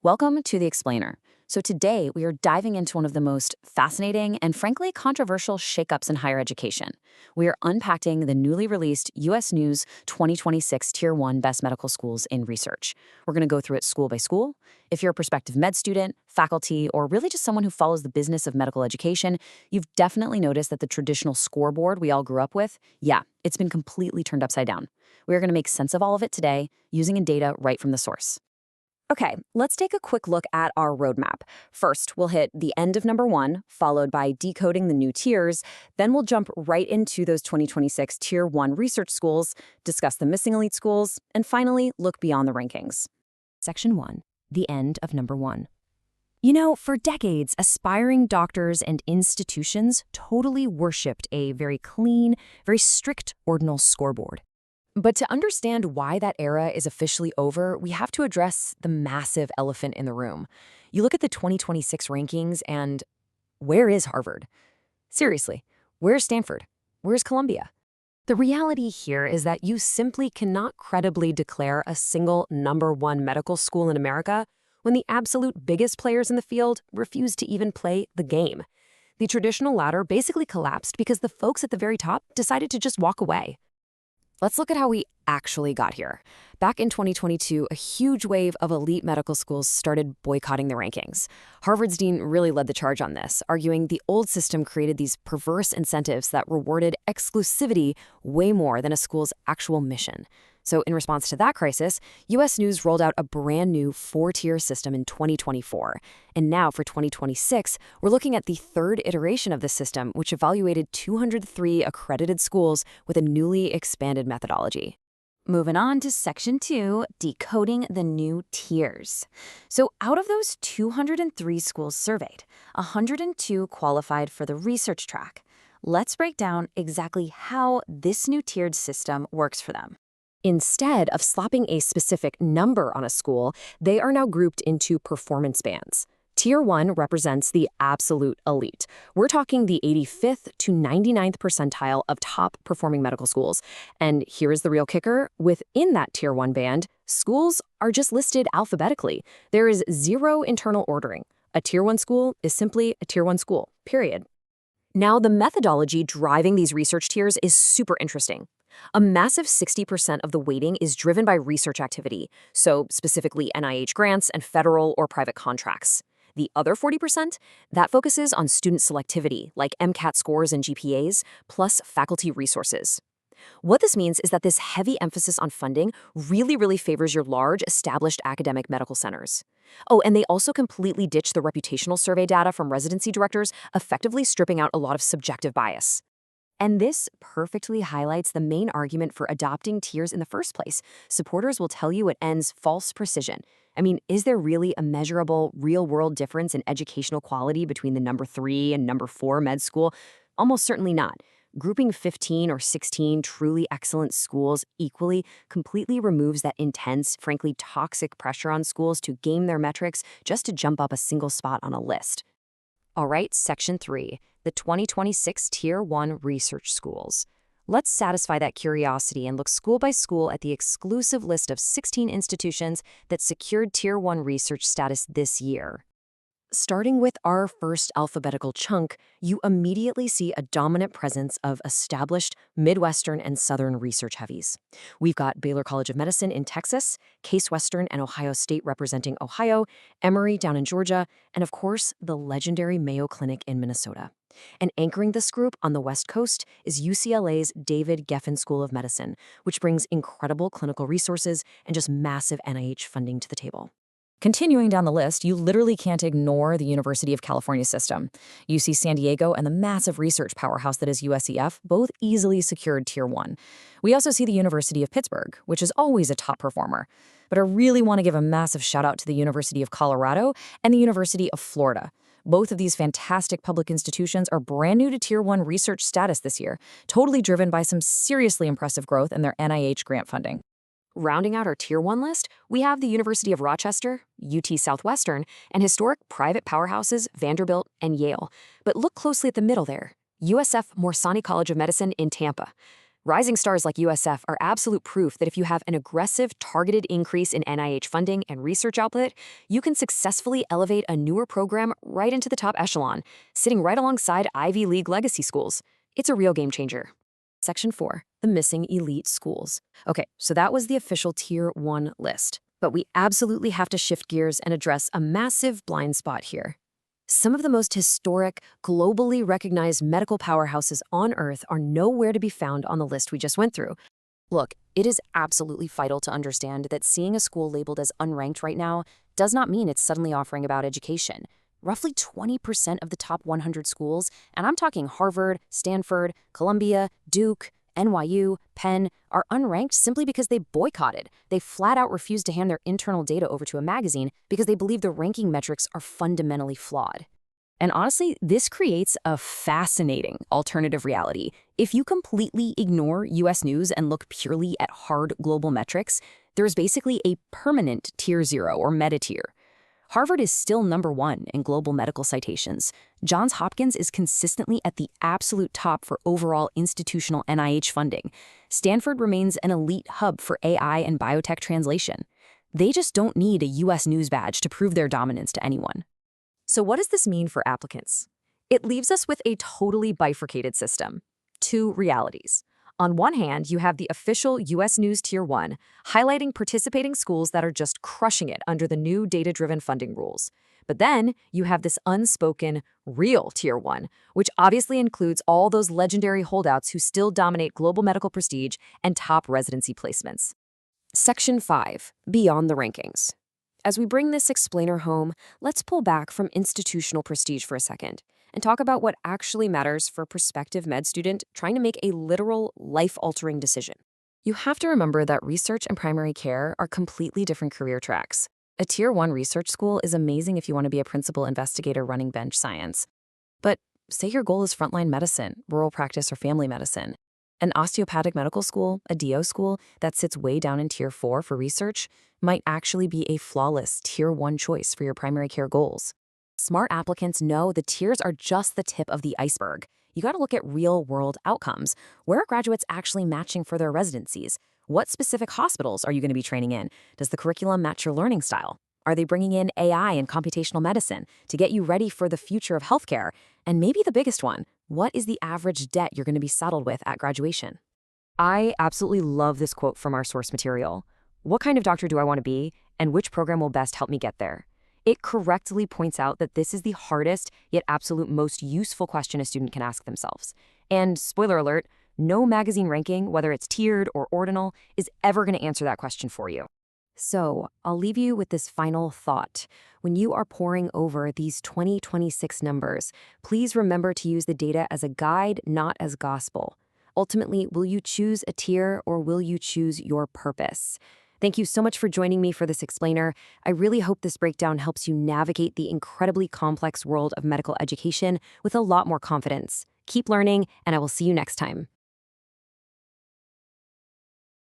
Welcome to The Explainer. So today we are diving into one of the most fascinating and frankly controversial shakeups in higher education. We are unpacking the newly released US News 2026 Tier 1 Best Medical Schools in Research. We're going to go through it school by school. If you're a prospective med student, faculty, or really just someone who follows the business of medical education, you've definitely noticed that the traditional scoreboard we all grew up with, it's been completely turned upside down. We are going to make sense of all of it today using data right from the source. Okay, let's take a quick look at our roadmap. First, we'll hit the end of number 1, followed by decoding the new tiers. Then we'll jump right into those 2026 Tier 1 research schools, discuss the missing elite schools, and finally, look beyond the rankings. Section 1, the end of number 1. You know, for decades, aspiring doctors and institutions totally worshipped a very clean, very strict ordinal scoreboard. But to understand why that era is officially over, we have to address the massive elephant in the room. You look at the 2026 rankings and where is Harvard? Seriously, where's Stanford? Where's Columbia? The reality here is that you simply cannot credibly declare a single number 1 medical school in America when the absolute biggest players in the field refuse to even play the game. The traditional ladder basically collapsed because the folks at the very top decided to just walk away. Let's look at how we actually got here. Back in 2022, a huge wave of elite medical schools started boycotting the rankings. Harvard's dean really led the charge on this, arguing the old system created these perverse incentives that rewarded exclusivity way more than a school's actual mission. So in response to that crisis, US News rolled out a brand new 4-tier system in 2024. And now for 2026, we're looking at the third iteration of the system, which evaluated 203 accredited schools with a newly expanded methodology. Moving on to Section 2, decoding the new tiers. So out of those 203 schools surveyed, 102 qualified for the research track. Let's break down exactly how this new tiered system works for them. Instead of slapping a specific number on a school, they are now grouped into performance bands. Tier 1 represents the absolute elite. We're talking the 85th to 99th percentile of top-performing medical schools. And here is the real kicker. Within that Tier 1 band, schools are just listed alphabetically. There is zero internal ordering. A Tier 1 school is simply a Tier 1 school, period. Now, the methodology driving these research tiers is super interesting. A massive 60% of the weighting is driven by research activity, so specifically NIH grants and federal or private contracts. The other 40%, that focuses on student selectivity, like MCAT scores and GPAs, plus faculty resources. What this means is that this heavy emphasis on funding really favors your large, established academic medical centers. Oh, and they also completely ditch the reputational survey data from residency directors, effectively stripping out a lot of subjective bias. And this perfectly highlights the main argument for adopting tiers in the first place. Supporters will tell you it ends false precision. I mean, is there really a measurable, real-world difference in educational quality between the number 3 and number 4 med school? Almost certainly not. Grouping 15 or 16 truly excellent schools equally completely removes that intense, frankly toxic pressure on schools to game their metrics just to jump up a single spot on a list. All right, Section 3, the 2026 Tier 1 research schools. Let's satisfy that curiosity and look school by school at the exclusive list of 16 institutions that secured Tier 1 research status this year. Starting with our first alphabetical chunk, you immediately see a dominant presence of established Midwestern and Southern research heavies. We've got Baylor College of Medicine in Texas, Case Western and Ohio State representing Ohio, Emory down in Georgia, and of course, the legendary Mayo Clinic in Minnesota. And anchoring this group on the West Coast is UCLA's David Geffen School of Medicine, which brings incredible clinical resources and just massive NIH funding to the table. Continuing down the list, you literally can't ignore the University of California system. UC San Diego and the massive research powerhouse that is USEF both easily secured Tier 1. We also see the University of Pittsburgh, which is always a top performer. But I really want to give a massive shout out to the University of Colorado and the University of Florida. Both of these fantastic public institutions are brand new to Tier 1 research status this year, totally driven by some seriously impressive growth in their NIH grant funding. Rounding out our Tier 1 list, we have the University of Rochester, UT Southwestern, and historic private powerhouses Vanderbilt and Yale. But look closely at the middle there, USF Morsani College of Medicine in Tampa. Rising stars like USF are absolute proof that if you have an aggressive, targeted increase in NIH funding and research output, you can successfully elevate a newer program right into the top echelon, sitting right alongside Ivy League legacy schools. It's a real game changer. Section 4, the missing elite schools. Okay, so that was the official Tier 1 list. But we absolutely have to shift gears and address a massive blind spot here. Some of the most historic, globally recognized medical powerhouses on Earth are nowhere to be found on the list we just went through. Look, it is absolutely vital to understand that seeing a school labeled as unranked right now does not mean it's suddenly offering about education. Roughly 20% of the top 100 schools, and I'm talking Harvard, Stanford, Columbia, Duke, NYU, Penn, are unranked simply because they boycotted. They flat out refused to hand their internal data over to a magazine because they believe the ranking metrics are fundamentally flawed. And honestly, this creates a fascinating alternative reality. If you completely ignore US News and look purely at hard global metrics, there's basically a permanent Tier 0 or meta tier. Harvard is still #1 in global medical citations. Johns Hopkins is consistently at the absolute top for overall institutional NIH funding. Stanford remains an elite hub for AI and biotech translation. They just don't need a US News badge to prove their dominance to anyone. So what does this mean for applicants? It leaves us with a totally bifurcated system. Two realities. On one hand, you have the official US News Tier 1, highlighting participating schools that are just crushing it under the new data-driven funding rules. But then you have this unspoken, real Tier 1, which obviously includes all those legendary holdouts who still dominate global medical prestige and top residency placements. Section 5, Beyond the Rankings. As we bring this explainer home, let's pull back from institutional prestige for a second and talk about what actually matters for a prospective med student trying to make a literal, life-altering decision. You have to remember that research and primary care are completely different career tracks. A Tier 1 research school is amazing if you want to be a principal investigator running bench science. But say your goal is frontline medicine, rural practice, or family medicine. An osteopathic medical school, a DO school, that sits way down in Tier 4 for research might actually be a flawless Tier 1 choice for your primary care goals. Smart applicants know the tiers are just the tip of the iceberg. You got to look at real-world outcomes. Where are graduates actually matching for their residencies? What specific hospitals are you going to be training in? Does the curriculum match your learning style? Are they bringing in AI and computational medicine to get you ready for the future of healthcare? And maybe the biggest one, what is the average debt you're going to be saddled with at graduation? I absolutely love this quote from our source material. What kind of doctor do I want to be, and which program will best help me get there? It correctly points out that this is the hardest, yet absolute most useful question a student can ask themselves. And spoiler alert, no magazine ranking, whether it's tiered or ordinal, is ever going to answer that question for you. So I'll leave you with this final thought. When you are poring over these 2026 numbers, please remember to use the data as a guide, not as gospel. Ultimately, will you choose a tier or will you choose your purpose? Thank you so much for joining me for this explainer. I really hope this breakdown helps you navigate the incredibly complex world of medical education with a lot more confidence. Keep learning, and I will see you next time.